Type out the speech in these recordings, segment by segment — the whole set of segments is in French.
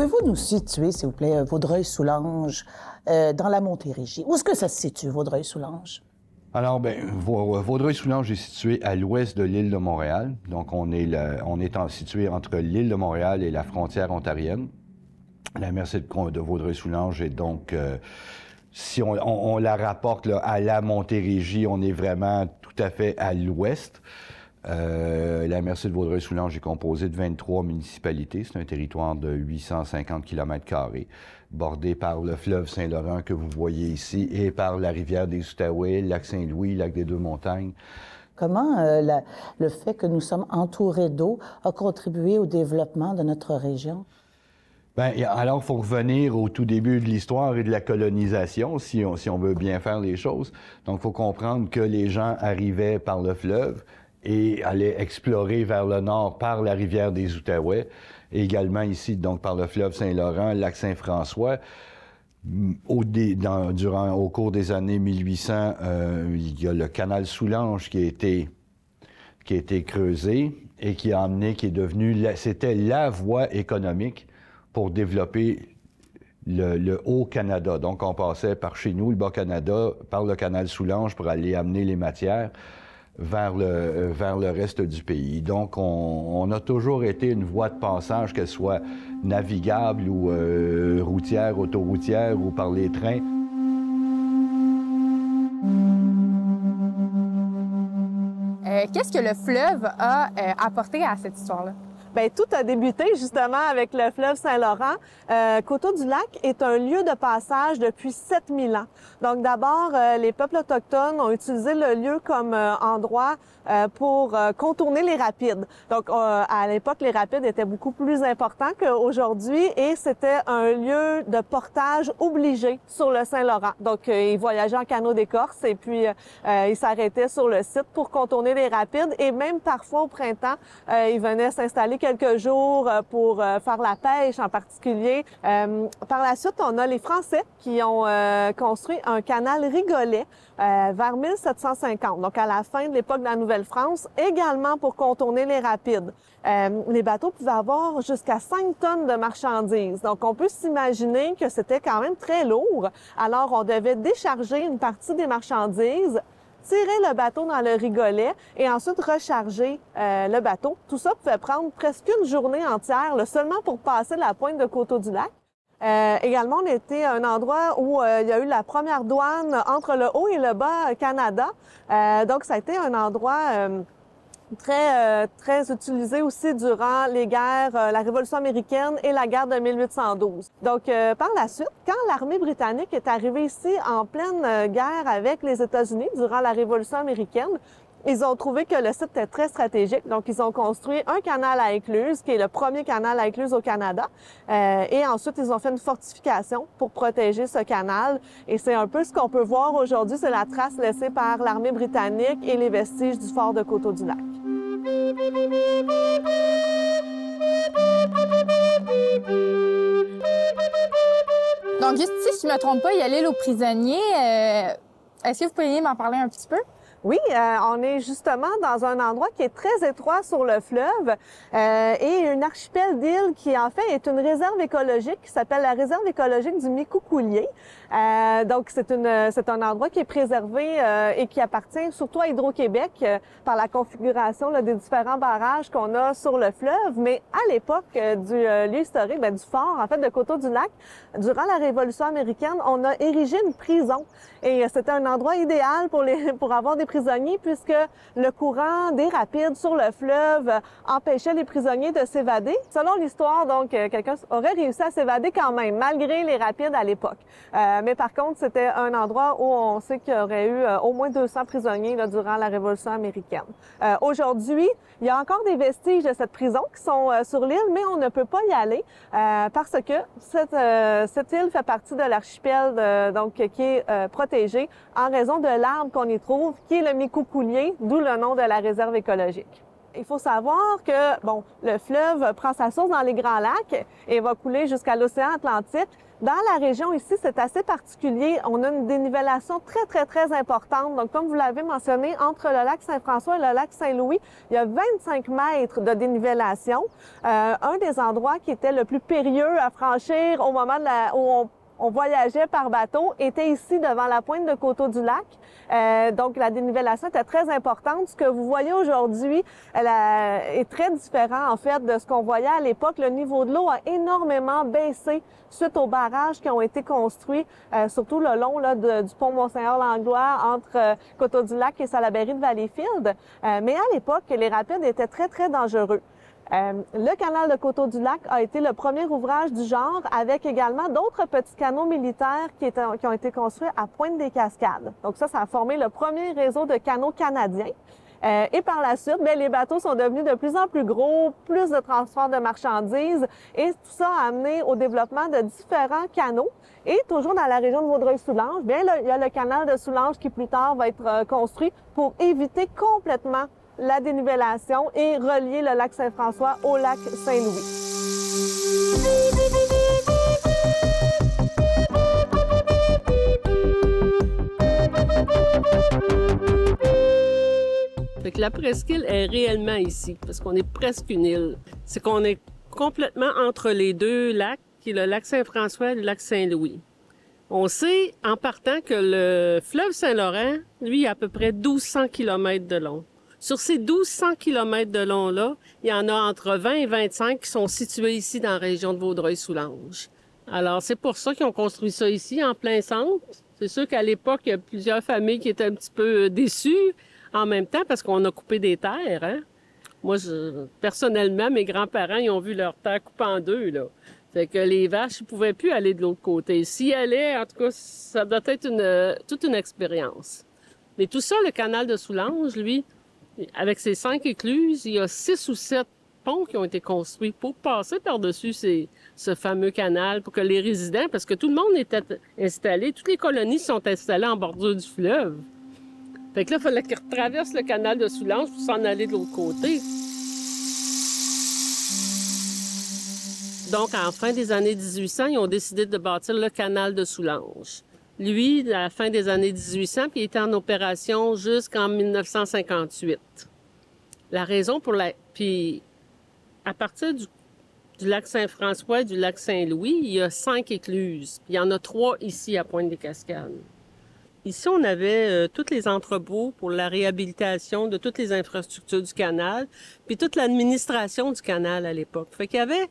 Pouvez-vous nous situer, s'il vous plaît, Vaudreuil-Soulanges, dans la Montérégie? Où est-ce que ça se situe, Vaudreuil-Soulanges? Alors, Vaudreuil-Soulanges est situé à l'ouest de l'île de Montréal. Donc, situé entre l'île de Montréal et la frontière ontarienne. La MRC de Vaudreuil-Soulanges est donc, si on la rapporte là, à la Montérégie, on est vraiment tout à fait à l'ouest. La MRC de Vaudreuil-Soulanges est composée de 23 municipalités. C'est un territoire de 850 km², bordé par le fleuve Saint-Laurent que vous voyez ici et par la rivière des Outaouais, le lac Saint-Louis, le lac des Deux-Montagnes. Comment le fait que nous sommes entourés d'eau a contribué au développement de notre région? Alors, il faut revenir au tout début de l'histoire et de la colonisation, si on veut bien faire les choses. Donc, il faut comprendre que les gens arrivaient par le fleuve et allaient explorer vers le nord par la rivière des Outaouais, et également ici, donc, par le fleuve Saint-Laurent, le lac Saint-François. Au cours des années 1800, il y a le canal Soulanges qui a été creusé et qui est devenu, c'était la voie économique pour développer le Haut-Canada. Donc, on passait par chez nous, le Bas-Canada, par le canal Soulanges pour aller amener les matières vers le reste du pays. Donc, on a toujours été une voie de passage, qu'elle soit navigable ou routière, autoroutière ou par les trains. Qu'est-ce que le fleuve a apporté à cette histoire-là? Bien, tout a débuté justement avec le fleuve Saint-Laurent. Coteau-du-Lac est un lieu de passage depuis 7000 ans. Donc d'abord, les peuples autochtones ont utilisé le lieu comme endroit pour contourner les rapides. Donc à l'époque, les rapides étaient beaucoup plus importants qu'aujourd'hui et c'était un lieu de portage obligé sur le Saint-Laurent. Donc ils voyageaient en canot d'écorce et puis ils s'arrêtaient sur le site pour contourner les rapides et même parfois au printemps, ils venaient s'installer quelques jours pour faire la pêche en particulier. Par la suite, on a les Français qui ont construit un canal Rigolet vers 1750, donc à la fin de l'époque de la Nouvelle-France, également pour contourner les rapides. Les bateaux pouvaient avoir jusqu'à 5 tonnes de marchandises. Donc, on peut s'imaginer que c'était quand même très lourd. Alors, on devait décharger une partie des marchandises, tirer le bateau dans le rigolet et ensuite recharger le bateau. Tout ça pouvait prendre presque une journée entière, là, seulement pour passer la pointe de Coteau-du-Lac. Également, on était à un endroit où il y a eu la première douane entre le Haut et le Bas Canada. Donc, ça a été un endroit très utilisé aussi durant les guerres, la Révolution américaine et la guerre de 1812. Donc, par la suite, quand l'armée britannique est arrivée ici en pleine guerre avec les États-Unis durant la Révolution américaine, ils ont trouvé que le site était très stratégique. Donc, ils ont construit un canal à écluse, qui est le premier canal à écluse au Canada. Et ensuite, ils ont fait une fortification pour protéger ce canal. Et c'est un peu ce qu'on peut voir aujourd'hui, c'est la trace laissée par l'armée britannique et les vestiges du fort de Coteau-du-Lac. Donc, juste ici, si je ne me trompe pas, il y a l'île aux prisonniers. Est-ce que vous pourriez m'en parler un petit peu? Oui, on est justement dans un endroit qui est très étroit sur le fleuve et une archipel d'îles qui, en fait, est une réserve écologique qui s'appelle la réserve écologique du Micoucoulier. Donc, c'est un endroit qui est préservé et qui appartient surtout à Hydro-Québec par la configuration là, des différents barrages qu'on a sur le fleuve. Mais à l'époque du lieu historique, du fort, en fait, de Coteau-du-Lac, durant la Révolution américaine, on a érigé une prison. Et c'était un endroit idéal pour avoir des prisonniers puisque le courant des rapides sur le fleuve empêchait les prisonniers de s'évader. Selon l'histoire, donc, quelqu'un aurait réussi à s'évader quand même, malgré les rapides à l'époque. Mais par contre, c'était un endroit où on sait qu'il y aurait eu au moins 200 prisonniers là, durant la Révolution américaine. Aujourd'hui, il y a encore des vestiges de cette prison qui sont sur l'île, mais on ne peut pas y aller parce que cette île fait partie de l'archipel donc qui est protégée en raison de l'arbre qu'on y trouve, qui est le micoucoulier, d'où le nom de la réserve écologique. Il faut savoir que, bon, le fleuve prend sa source dans les Grands Lacs et va couler jusqu'à l'océan Atlantique. Dans la région ici, c'est assez particulier. On a une dénivellation très, très, très importante. Donc, comme vous l'avez mentionné, entre le lac Saint-François et le lac Saint-Louis, il y a 25 mètres de dénivellation. Un des endroits qui était le plus périlleux à franchir au moment où on voyageait par bateau était ici devant la pointe de Coteau-du-Lac. Donc, la dénivellation était très importante. Ce que vous voyez aujourd'hui est très différent, en fait, de ce qu'on voyait à l'époque. Le niveau de l'eau a énormément baissé suite aux barrages qui ont été construits, surtout le long là, du pont Mont-Saint-Laurent-Langlois entre Coteau-du-Lac et Salaberry de Valleyfield. Mais à l'époque, les rapides étaient très, très dangereux. Le canal de Coteau-du-Lac a été le premier ouvrage du genre, avec également d'autres petits canaux militaires qui ont été construits à Pointe-des-Cascades. Donc ça a formé le premier réseau de canaux canadiens. Et par la suite, bien, les bateaux sont devenus de plus en plus gros, plus de transport de marchandises, et tout ça a amené au développement de différents canaux. Et toujours dans la région de Vaudreuil-Soulanges, bien, il y a le canal de Soulanges qui plus tard va être construit pour éviter complètement la dénivellation et relier le lac Saint-François au lac Saint-Louis. Fait que la presqu'île est réellement ici, parce qu'on est presque une île. C'est qu'on est complètement entre les deux lacs, qui est le lac Saint-François et le lac Saint-Louis. On sait, en partant, que le fleuve Saint-Laurent, lui, a à peu près 1200 km de long. Sur ces 1200 km de long-là, il y en a entre 20 et 25 qui sont situés ici dans la région de Vaudreuil-Soulanges. Alors, c'est pour ça qu'ils ont construit ça ici, en plein centre. C'est sûr qu'à l'époque, il y a plusieurs familles qui étaient un petit peu déçues en même temps parce qu'on a coupé des terres, hein? Moi, personnellement, mes grands-parents, ils ont vu leur terre coupée en deux, là. Fait que les vaches, ils pouvaient plus aller de l'autre côté. S'ils allaient, en tout cas, ça doit être toute une expérience. Mais tout ça, le canal de Soulanges, lui, avec ses 5 écluses, il y a 6 ou 7 ponts qui ont été construits pour passer par-dessus ce fameux canal, pour que les résidents, parce que tout le monde était installé, toutes les colonies sont installées en bordure du fleuve. Fait que là, il fallait qu'ils retraversent le canal de Soulanges pour s'en aller de l'autre côté. Donc, en fin des années 1800, ils ont décidé de bâtir le canal de Soulanges. Lui, à la fin des années 1800, puis il était en opération jusqu'en 1958. La raison pour la... Puis, à partir du lac Saint-François et du lac Saint-Louis, il y a 5 écluses. Puis il y en a 3 ici, à Pointe-des-Cascades. Ici, on avait tous les entrepôts pour la réhabilitation de toutes les infrastructures du canal, puis toute l'administration du canal à l'époque. Fait qu'il y avait...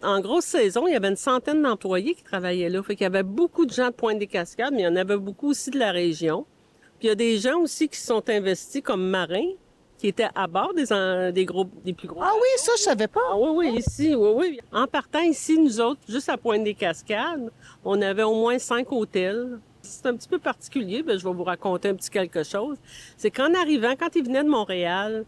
En grosse saison, il y avait une centaine d'employés qui travaillaient là. Fait qu'il y avait beaucoup de gens de Pointe-des-Cascades, mais il y en avait beaucoup aussi de la région. Puis il y a des gens aussi qui se sont investis comme marins, qui étaient à bord des plus gros. Ah oui, ça, je savais pas. Ah oui, ici, oui. En partant ici, nous autres, juste à Pointe-des-Cascades, on avait au moins 5 hôtels. C'est un petit peu particulier, bien, je vais vous raconter un petit quelque chose. C'est qu'en arrivant, quand ils venaient de Montréal,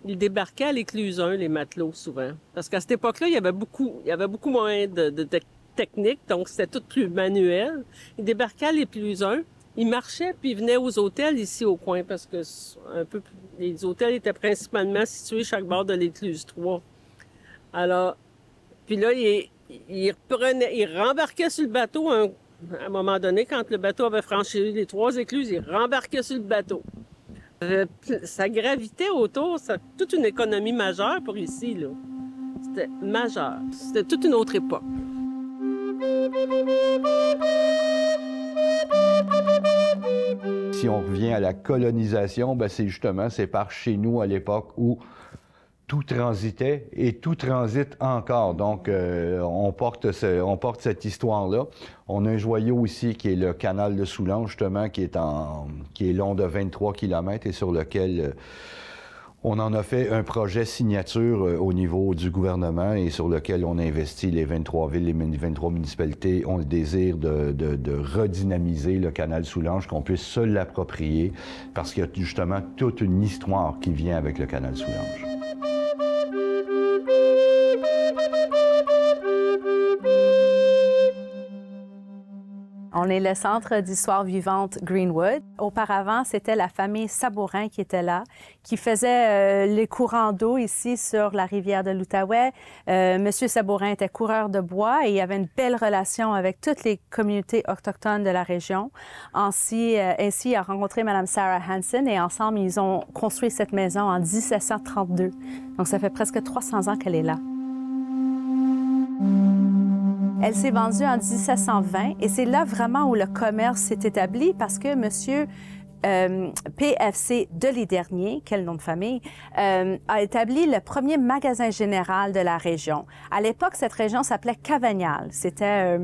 ils débarquaient à l'écluse 1, les matelots, souvent. Parce qu'à cette époque-là, il y avait beaucoup moins de technique, donc c'était tout plus manuel. Ils débarquaient à l'écluse 1, ils marchaient, puis ils venaient aux hôtels ici au coin, parce que les hôtels étaient principalement situés chaque bord de l'écluse 3. Alors, puis là, ils rembarquaient sur le bateau à un moment donné, quand le bateau avait franchi les 3 écluses, ils rembarquaient sur le bateau. Ça gravitait autour, c'est toute une économie majeure pour ici, là. C'était majeur. C'était toute une autre époque. Si on revient à la colonisation, ben c'est par chez nous à l'époque où tout transitait et tout transite encore. Donc, on porte cette histoire-là. On a un joyau ici qui est le canal de Soulanges, justement, qui est long de 23 km et sur lequel on en a fait un projet signature au niveau du gouvernement et sur lequel on investit les 23 villes, les 23 municipalités ont le désir de redynamiser le canal Soulanges, qu'on puisse se l'approprier parce qu'il y a justement toute une histoire qui vient avec le canal Soulanges. On est le centre d'histoire vivante Greenwood. Auparavant, c'était la famille Sabourin qui était là, qui faisait les courants d'eau ici sur la rivière de l'Outaouais. Monsieur Sabourin était coureur de bois et il avait une belle relation avec toutes les communautés autochtones de la région. Ainsi, il a rencontré Mme Sarah Hansen et ensemble, ils ont construit cette maison en 1732. Donc, ça fait presque 300 ans qu'elle est là. Elle s'est vendue en 1720 et c'est là vraiment où le commerce s'est établi parce que Monsieur PFC Delisdernier, quel nom de famille, a établi le premier magasin général de la région. À l'époque, cette région s'appelait Cavagnal. C'était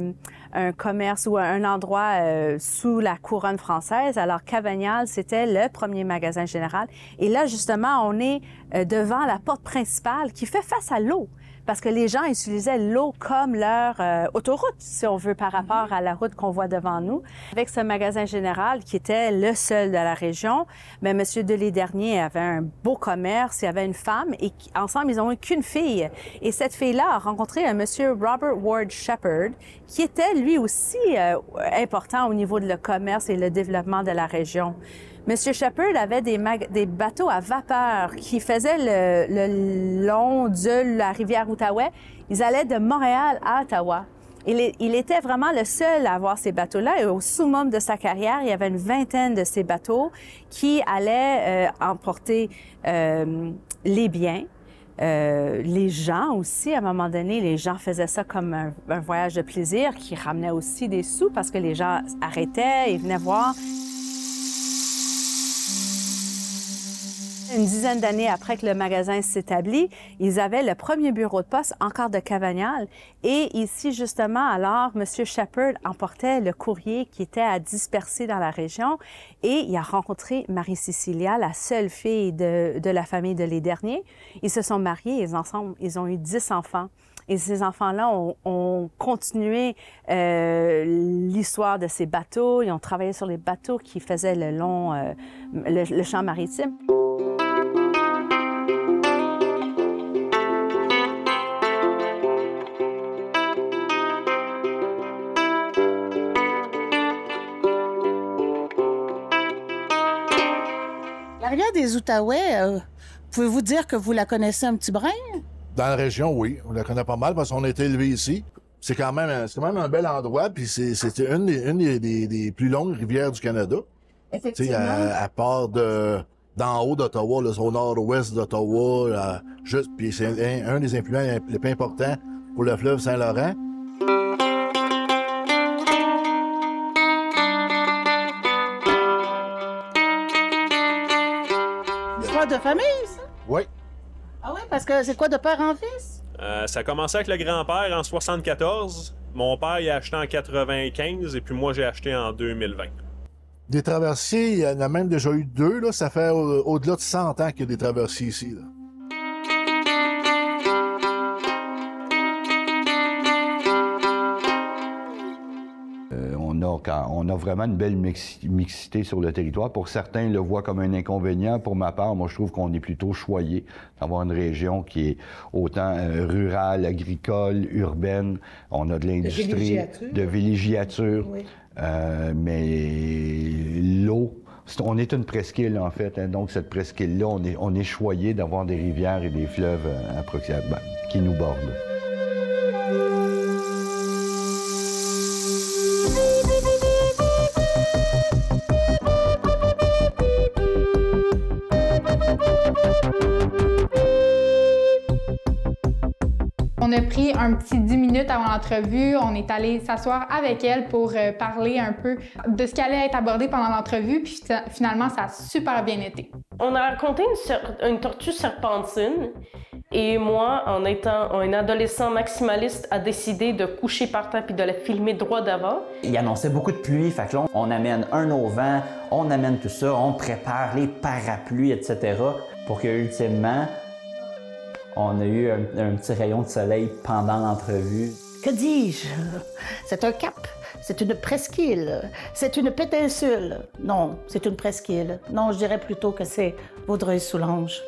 un commerce ou un endroit sous la couronne française. Alors, Cavagnal, c'était le premier magasin général. Et là, justement, on est devant la porte principale qui fait face à l'eau. Parce que les gens utilisaient l'eau comme leur autoroute, si on veut, par rapport à la route qu'on voit devant nous. Avec ce magasin général, qui était le seul de la région, mais M. Delisdernier avait un beau commerce, il avait une femme, et ensemble, ils n'ont eu qu'une fille. Et cette fille-là a rencontré un M. Robert Ward Shepherd, qui était lui aussi important au niveau de le commerce et le développement de la région. M. Shepherd avait des bateaux à vapeur qui faisaient le long de la rivière Outaouais. Ils allaient de Montréal à Ottawa. Il était vraiment le seul à avoir ces bateaux-là. Et au summum de sa carrière, il y avait une vingtaine de ces bateaux qui allaient emporter les biens. Les gens aussi, à un moment donné, les gens faisaient ça comme un voyage de plaisir qui ramenait aussi des sous parce que les gens arrêtaient et venaient voir. Une dizaine d'années après que le magasin s'établit, ils avaient le premier bureau de poste encore de Cavagnal. Et ici, justement, alors, M. Shepherd emportait le courrier qui était à disperser dans la région et il a rencontré Marie-Cécilia, la seule fille de la famille Delisdernier. Ils se sont mariés et ensemble, ils ont eu 10 enfants. Et ces enfants-là ont continué l'histoire de ces bateaux. Ils ont travaillé sur les bateaux qui faisaient le champ maritime. La rivière des Outaouais, pouvez-vous dire que vous la connaissez un petit brin? Dans la région, oui. On la connaît pas mal parce qu'on a été élevés ici. C'est quand même un bel endroit, puis c'est une des plus longues rivières du Canada. Effectivement. À part d'en haut d'Ottawa, au nord-ouest d'Ottawa, puis c'est un des influents les plus importants pour le fleuve Saint-Laurent. Histoire de famille, ça? Oui. Ah oui, parce que c'est quoi de père en fils? Ça a commencé avec le grand-père en 74. Mon père il a acheté en 95 et puis moi j'ai acheté en 2020. Des traversiers, il y en a même déjà eu 2. Là. Ça fait au-delà de 100 ans qu'il y a des traversiers ici. Là. On a vraiment une belle mixité sur le territoire. Pour certains, ils le voient comme un inconvénient. Pour ma part, moi, je trouve qu'on est plutôt choyé d'avoir une région qui est autant rurale, agricole, urbaine. On a de l'industrie, de villégiature. Oui. Mais l'eau, on est une presqu'île, en fait. Hein, donc, cette presqu'île-là, on est choyé d'avoir des rivières et des fleuves approximativement qui nous bordent. On a pris un petit 10 minutes avant l'entrevue. On est allé s'asseoir avec elle pour parler un peu de ce qui allait être abordé pendant l'entrevue. Puis finalement, ça a super bien été. On a rencontré une tortue serpentine. Et moi, en étant un adolescent maximaliste, a décidé de coucher par terre puis de la filmer droit devant. Il annonçait beaucoup de pluie, fait que là, on amène un auvent, on amène tout ça, on prépare les parapluies, etc. pour que, ultimement, on a eu un petit rayon de soleil pendant l'entrevue. Que dis-je? C'est un cap, c'est une presqu'île, c'est une péninsule. Non, c'est une presqu'île. Non, je dirais plutôt que c'est Vaudreuil-Soulanges.